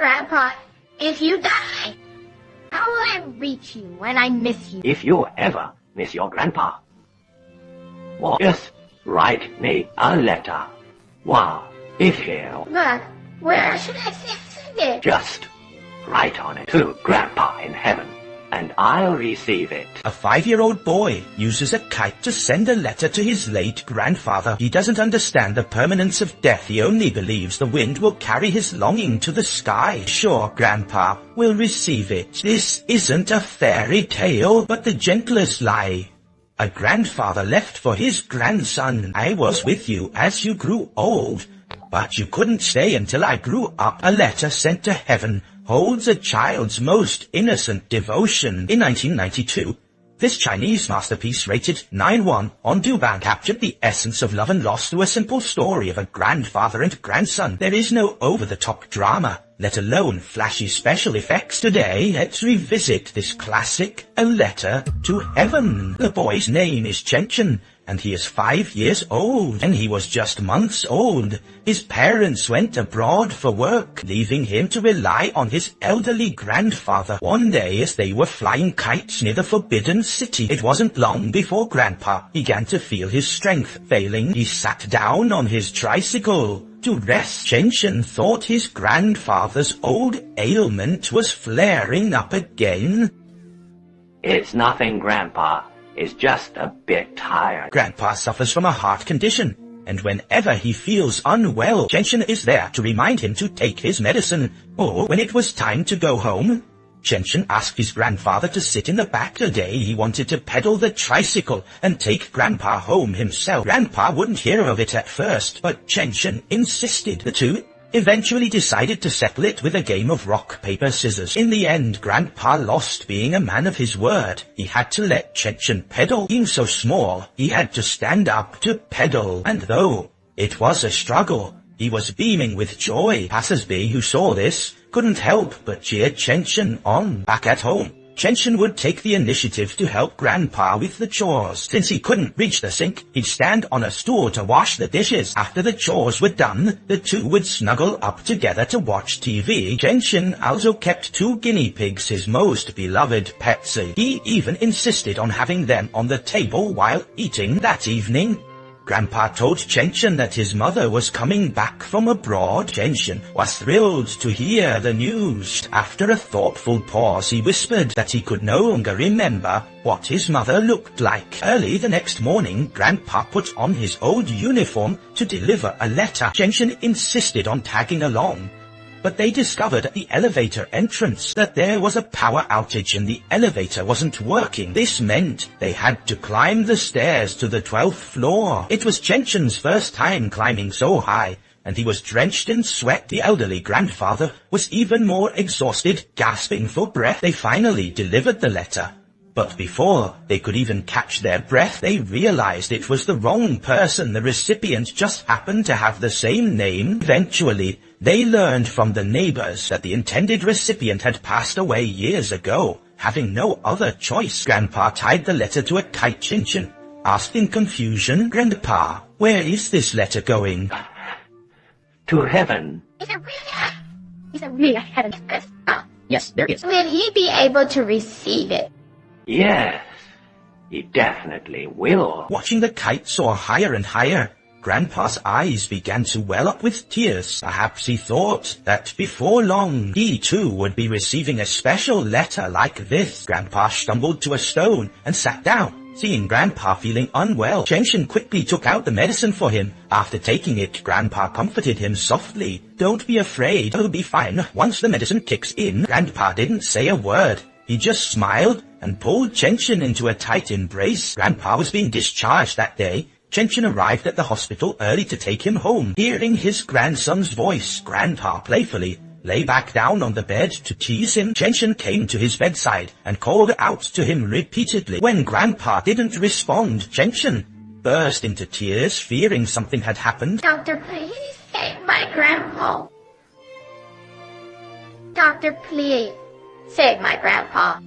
Grandpa, if you die, how will I reach you when I miss you? If you ever miss your grandpa, well, just write me a letter. Wow, if you... But where should I send it? Just write on it to Grandpa in heaven, and I'll receive it. A 5-year-old boy uses a kite to send a letter to his late grandfather. He doesn't understand the permanence of death. He only believes the wind will carry his longing to the sky. Sure, Grandpa will receive it. This isn't a fairy tale, but the gentlest lie. A grandfather left for his grandson. I was with you as you grew old, but you couldn't stay until I grew up. A letter sent to heaven holds a child's most innocent devotion. In 1992, this Chinese masterpiece rated 9.1 on Douban captured the essence of love and loss through a simple story of a grandfather and grandson. There is no over-the-top drama, let alone flashy special effects. Today, let's revisit this classic, A Letter to Heaven. The boy's name is Chen, and he is 5 years old. When he was just months old, his parents went abroad for work, leaving him to rely on his elderly grandfather. One day, as they were flying kites near the Forbidden City, it wasn't long before Grandpa began to feel his strength failing. He sat down on his tricycle to rest. Chen thought his grandfather's old ailment was flaring up again. It's nothing, Grandpa. It's just a bit tired. Grandpa suffers from a heart condition, and whenever he feels unwell, Chen is there to remind him to take his medicine. Or when it was time to go home, Chen asked his grandfather to sit in the back. Today he wanted to pedal the tricycle and take Grandpa home himself. Grandpa wouldn't hear of it at first, but Chen insisted. The two eventually decided to settle it with a game of rock, paper, scissors. In the end, Grandpa lost, being a man of his word. He had to let Chen pedal. Being so small, he had to stand up to pedal. And though it was a struggle, he was beaming with joy. Passers-by who saw this couldn't help but cheer Chen on. Back at home, Chen would take the initiative to help Grandpa with the chores. Since he couldn't reach the sink, he'd stand on a stool to wash the dishes. After the chores were done, the two would snuggle up together to watch TV. Chen also kept 2 guinea pigs, his most beloved pets. He even insisted on having them on the table while eating. That evening, Grandpa told Chen that his mother was coming back from abroad. Chen was thrilled to hear the news. After a thoughtful pause, he whispered that he could no longer remember what his mother looked like. Early the next morning, Grandpa put on his old uniform to deliver a letter. Chen insisted on tagging along, but they discovered at the elevator entrance that there was a power outage and the elevator wasn't working. This meant they had to climb the stairs to the 12th floor. It was Chen's first time climbing so high, and he was drenched in sweat. The elderly grandfather was even more exhausted, gasping for breath. They finally delivered the letter, but before they could even catch their breath, they realized it was the wrong person. The recipient just happened to have the same name. Eventually, they learned from the neighbors that the intended recipient had passed away years ago. Having no other choice, Grandpa tied the letter to a kite. Chen asked in confusion, "Grandpa, where is this letter going?" To heaven. Is it really a heaven? Yes, there is. Will he be able to receive it? Yes, he definitely will. Watching the kite soar higher and higher, Grandpa's eyes began to well up with tears. Perhaps he thought that before long, he too would be receiving a special letter like this. Grandpa stumbled to a stone and sat down. Seeing Grandpa feeling unwell, Chen quickly took out the medicine for him. After taking it, Grandpa comforted him softly. "Don't be afraid, I'll be fine once the medicine kicks in." Grandpa didn't say a word. He just smiled and pulled Chen into a tight embrace. Grandpa was being discharged that day. Chen arrived at the hospital early to take him home. Hearing his grandson's voice, Grandpa playfully lay back down on the bed to tease him. Chen came to his bedside and called out to him repeatedly. When Grandpa didn't respond, Chen burst into tears, fearing something had happened. Doctor, please save my grandpa. Doctor, please save my grandpa.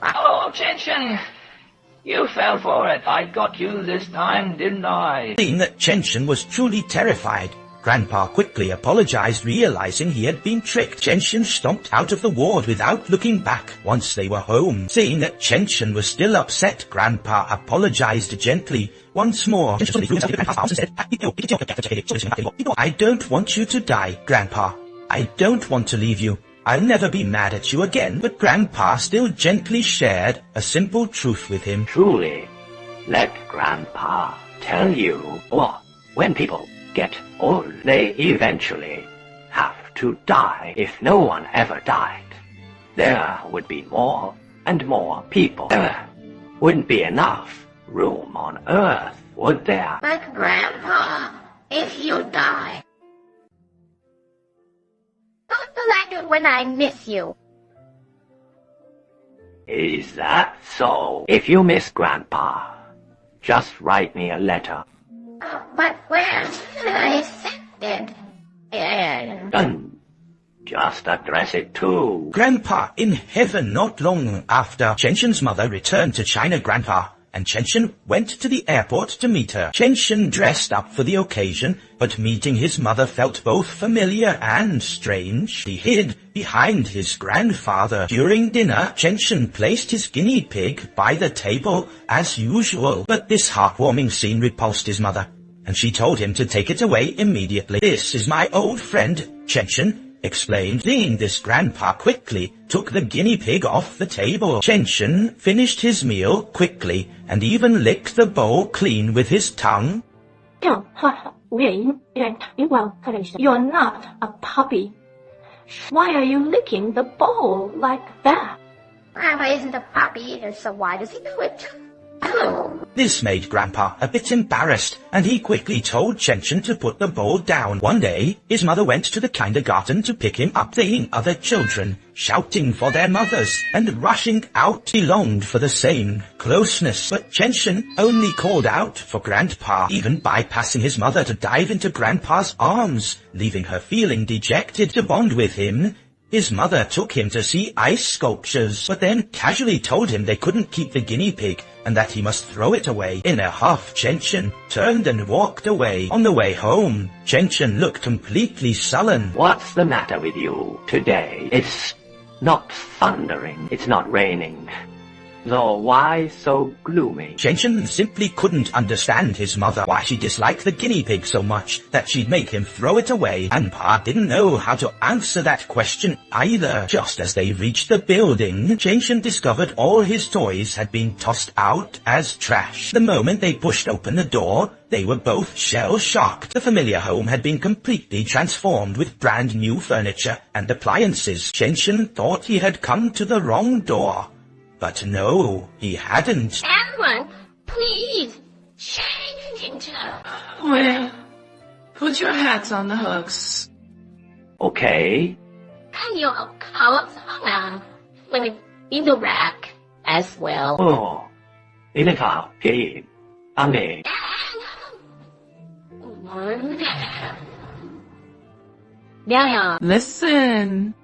Oh, Chen, you fell for it. I got you this time, didn't I? Seeing that Chen was truly terrified, Grandpa quickly apologized, realizing he had been tricked. Chenshin stomped out of the ward without looking back. Once they were home, seeing that Chenshin was still upset, Grandpa apologized gently once more. I don't want you to die, Grandpa. I don't want to leave you. I'll never be mad at you again. But Grandpa still gently shared a simple truth with him. Truly, let Grandpa tell you, when people get old, they eventually have to die. If no one ever died, there would be more and more people. There wouldn't be enough room on Earth, would there? But Grandpa, if you die, don't the letter when I miss you. Is that so? If you miss Grandpa, just write me a letter. But where should I send it? Just address it to Grandpa in heaven. Not long after, Chenshin's mother returned to China Grandpa, and Chenshin went to the airport to meet her. Chenshin dressed up for the occasion, but meeting his mother felt both familiar and strange. He hid behind his grandfather. During dinner, Chenshin placed his guinea pig by the table as usual, but this heartwarming scene repulsed his mother, and she told him to take it away immediately. This is my old friend, Chenshin explained. Seeing this, Grandpa quickly took the guinea pig off the table. Chenshin finished his meal quickly and even licked the bowl clean with his tongue. You're not a puppy. Why are you licking the bowl like that? Grandpa isn't a puppy either, so why does he do it? This made Grandpa a bit embarrassed, and he quickly told Chenshin to put the bowl down. One day, his mother went to the kindergarten to pick him up, seeing other children shouting for their mothers and rushing out. He longed for the same closeness, but Chenshin only called out for Grandpa, even bypassing his mother to dive into Grandpa's arms, leaving her feeling dejected. To bond with him, his mother took him to see ice sculptures, but then casually told him they couldn't keep the guinea pig and that he must throw it away. In a huff, Chenshin turned and walked away. On the way home, Chenshin looked completely sullen. What's the matter with you today? It's not thundering, it's not raining. So why so gloomy? Chenshin simply couldn't understand his mother, why she disliked the guinea pig so much that she'd make him throw it away. And Pa didn't know how to answer that question either. Just as they reached the building, Chenshin discovered all his toys had been tossed out as trash. The moment they pushed open the door, they were both shell-shocked. The familiar home had been completely transformed with brand new furniture and appliances. Chenshin thought he had come to the wrong door. But no, he hadn't. Everyone, please, change into... Well, put your hats on the hooks. Okay. Can you call someone in the rack as well? 你哋好，便宜，啱你。Listen.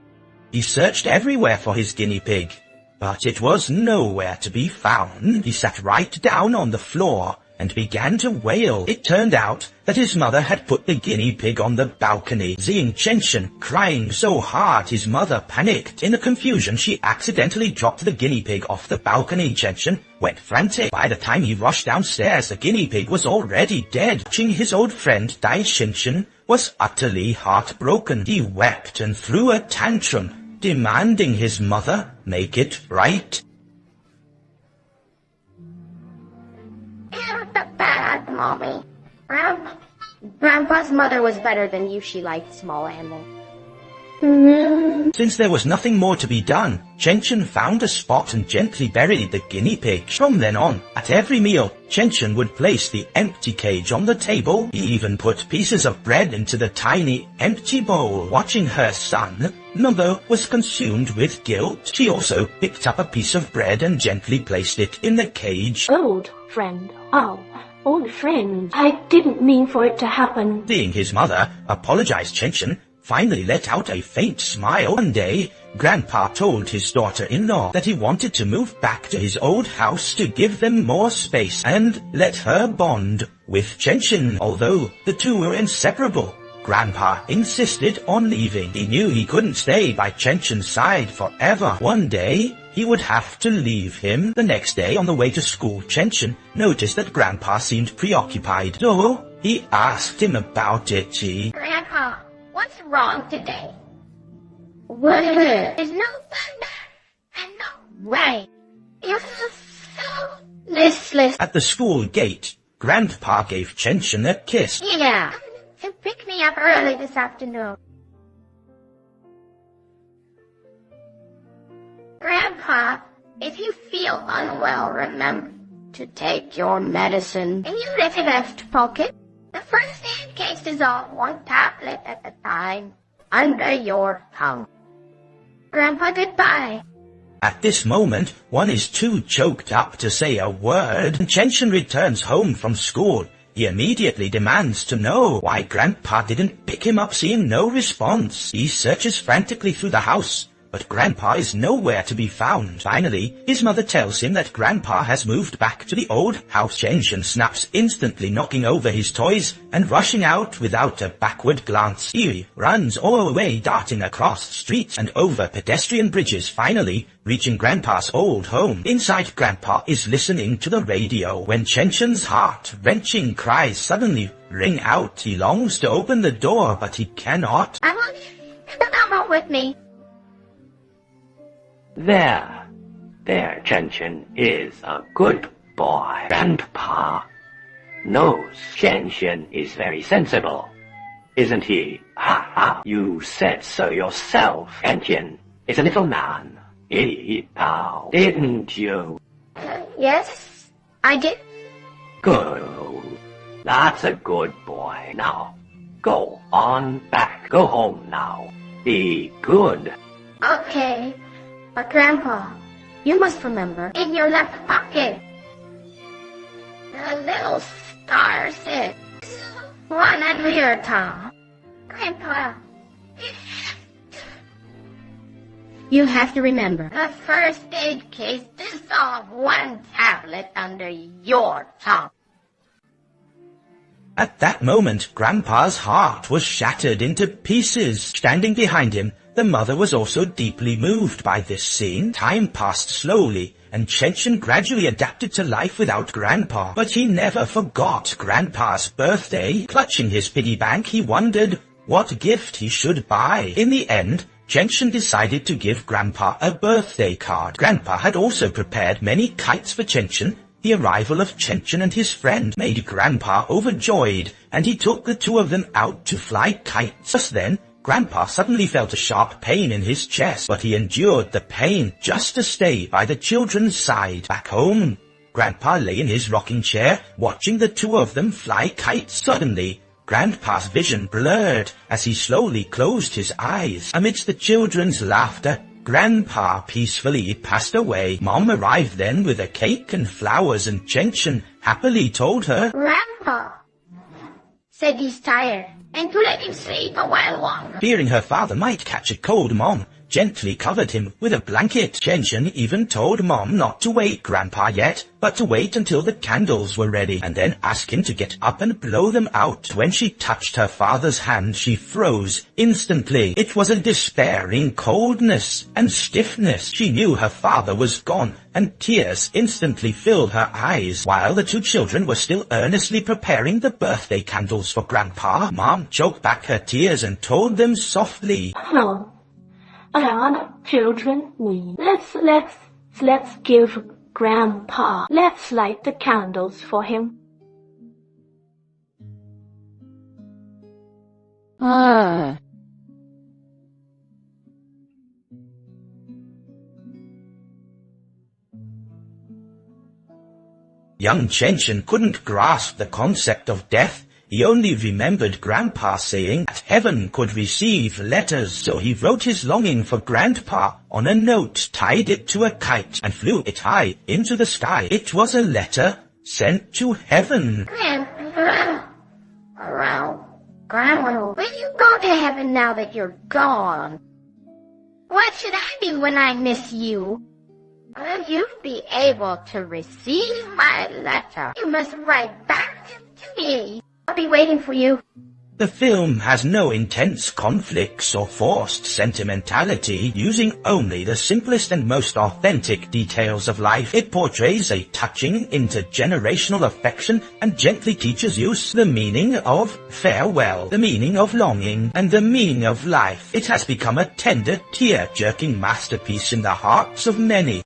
He searched everywhere for his guinea pig, but it was nowhere to be found. He sat right down on the floor and began to wail. It turned out that his mother had put the guinea pig on the balcony. Seeing Chenshin crying so hard, his mother panicked. In the confusion, she accidentally dropped the guinea pig off the balcony. Chenshin went frantic. By the time he rushed downstairs, the guinea pig was already dead. Watching his old friend die, Chenshin was utterly heartbroken. He wept and threw a tantrum, demanding his mother make it right. You're the bad mommy. Grandpa's mother was better than you. She liked small animals. Since there was nothing more to be done, Chenshin found a spot and gently buried the guinea pig. From then on, at every meal, Chenshin would place the empty cage on the table. He even put pieces of bread into the tiny, empty bowl. Watching her son, Mother was consumed with guilt. She also picked up a piece of bread and gently placed it in the cage. Old friend. Oh, old friend. I didn't mean for it to happen. Seeing his mother apologize, Chenshin finally let out a faint smile. One day, Grandpa told his daughter-in-law that he wanted to move back to his old house to give them more space and let her bond with Chenshin. Although the two were inseparable, Grandpa insisted on leaving. He knew he couldn't stay by Chenchen's side forever. One day, he would have to leave him. The next day, on the way to school, Chenchen noticed that Grandpa seemed preoccupied. So, he asked him about it. Grandpa, what's wrong today? There's no thunder and no rain. You're so listless. At the school gate, Grandpa gave Chenchen a kiss. Yeah, and pick me up early this afternoon. Grandpa, if you feel unwell, remember to take your medicine in your left pocket. The first aid case is all one tablet at a time under your tongue. Grandpa, goodbye. At this moment, one is too choked up to say a word. Chenchen returns home from school. He immediately demands to know why Grandpa didn't pick him up. Seeing no response, he searches frantically through the house, but Grandpa is nowhere to be found. Finally, his mother tells him that Grandpa has moved back to the old house. Chenchen snaps, instantly knocking over his toys and rushing out without a backward glance. He runs all the way, darting across streets and over pedestrian bridges, finally reaching Grandpa's old home. Inside, Grandpa is listening to the radio when Chenchen's heart-wrenching cries suddenly ring out. He longs to open the door, but he cannot. I want you to come out with me. There, Chenchen is a good boy. Grandpa knows Chenchen is very sensible, isn't he? Ha ha, you said so yourself. Chenchen is a little man. Now, didn't you? Yes, I did. Good. That's a good boy. Now, go on back. Go home now. Be good. Okay, but Grandpa, you must remember, in your left pocket, the little star says, one under your tongue. Grandpa, you have to remember, the first aid case dissolved one tablet under your tongue. At that moment, Grandpa's heart was shattered into pieces. Standing behind him, the mother was also deeply moved by this scene. Time passed slowly, and Chenchen gradually adapted to life without Grandpa. But he never forgot Grandpa's birthday. Clutching his piggy bank, he wondered what gift he should buy. In the end, Chenchen decided to give Grandpa a birthday card. Grandpa had also prepared many kites for Chenchen. The arrival of Chenchen and his friend made Grandpa overjoyed, and he took the two of them out to fly kites. Just then, Grandpa suddenly felt a sharp pain in his chest, but he endured the pain just to stay by the children's side. Back home, Grandpa lay in his rocking chair, watching the two of them fly kites. Suddenly, Grandpa's vision blurred as he slowly closed his eyes. Amidst the children's laughter, Grandpa peacefully passed away. Mom arrived then with a cake and flowers, and Chenchen happily told her, Grandpa said he's tired and to let him sleep a while longer. Fearing her father might catch a cold, Mom gently covered him with a blanket. Chenchen even told Mom not to wake Grandpa yet, but to wait until the candles were ready, and then ask him to get up and blow them out. When she touched her father's hand, she froze instantly. It was a despairing coldness and stiffness. She knew her father was gone, and tears instantly filled her eyes. While the two children were still earnestly preparing the birthday candles for Grandpa, Mom choked back her tears and told them softly, Oh, children, let's give Grandpa. Let's light the candles for him. Young Chenchen couldn't grasp the concept of death. He only remembered Grandpa saying that heaven could receive letters, so he wrote his longing for Grandpa on a note, tied it to a kite, and flew it high into the sky. It was a letter sent to heaven. Grandma, will you go to heaven now that you're gone? What should I do when I miss you? Will you be able to receive my letter? You must write back to me. I'll be waiting for you. The film has no intense conflicts or forced sentimentality, using only the simplest and most authentic details of life. It portrays a touching intergenerational affection and gently teaches you the meaning of farewell, the meaning of longing, and the meaning of life. It has become a tender, tear-jerking masterpiece in the hearts of many.